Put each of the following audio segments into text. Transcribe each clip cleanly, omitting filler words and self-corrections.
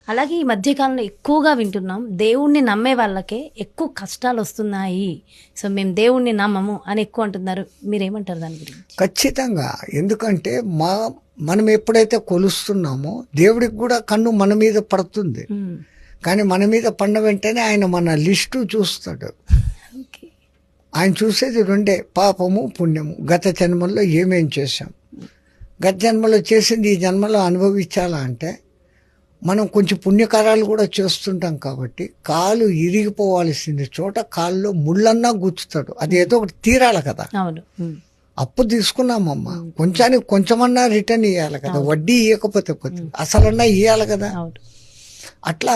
అలాగే ఈ మధ్యకాలంలో ఎక్కువగా వింటున్నాం, దేవుణ్ణి నమ్మే వాళ్ళకే ఎక్కువ కష్టాలు వస్తున్నాయి, సో మేము దేవుణ్ణి నమ్మము అని ఎక్కువ అంటున్నారు. మీరేమంటారు దాని గురించి? ఖచ్చితంగా. ఎందుకంటే మనం ఎప్పుడైతే కొలుస్తున్నామో దేవుడికి కూడా కన్ను మన మీద పడుతుంది. కానీ మన మీద పడిన వెంటనే ఆయన మన లిస్టు చూస్తాడు. ఆయన చూసేది రెండే, పాపము పుణ్యము. గత జన్మల్లో ఏమేం చేశాం, గత జన్మలో చేసింది ఈ జన్మలో అనుభవించాలా అంటే మనం కొంచెం పుణ్యకారాలు కూడా చేస్తుంటాం కాబట్టి కాలు ఇరిగిపోవాల్సింది చోట కాల్లో ముళ్ళన్నా గుచ్చుతాడు. అది ఏదో ఒకటి తీరాలి కదా. అవును, అప్పు తీసుకున్నామమ్మా, కొంచానికి కొంచెమన్నా రిటర్న్ ఇవ్వాలి కదా. వడ్డీ ఇవ్వకపోతే అసలన్నా ఇవ్వాలి కదా. అట్లా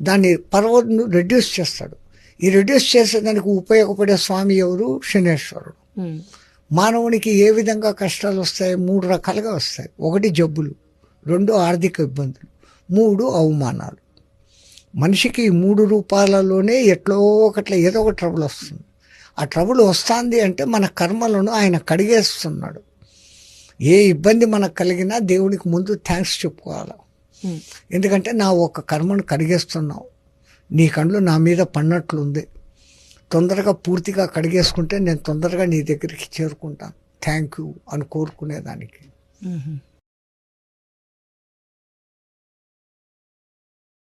దాన్ని పర్వతను రెడ్యూస్ చేస్తాడు. ఈ రెడ్యూస్ చేసేదానికి ఉపయోగపడే స్వామి ఎవరు? శనేశ్వరుడు. మానవునికి ఏ విధంగా కష్టాలు వస్తాయి? 3 రకాలుగా వస్తాయి. 1 జబ్బులు, 2 ఆర్థిక ఇబ్బందులు, 3 అవమానాలు. మనిషికి ఈ 3 రూపాలలోనే ఎట్లో ఒకట్లా ఏదో ఒక ట్రబుల్ వస్తుంది. ఆ ట్రబుల్ వస్తుంది అంటే మన కర్మలను ఆయన కడిగేస్తున్నాడు. ఏ ఇబ్బంది మనకు కలిగినా దేవుడికి ముందు థ్యాంక్స్ చెప్పుకోవాలి. ఎందుకంటే నా ఒక కర్మను కడిగేస్తున్నావు, నీ కళ్ళు నా మీద పడినట్లుంది, తొందరగా పూర్తిగా కడిగేసుకుంటే నేను తొందరగా నీ దగ్గరికి చేరుకుంటాను, థ్యాంక్ యూ అని కోరుకునేదానికి.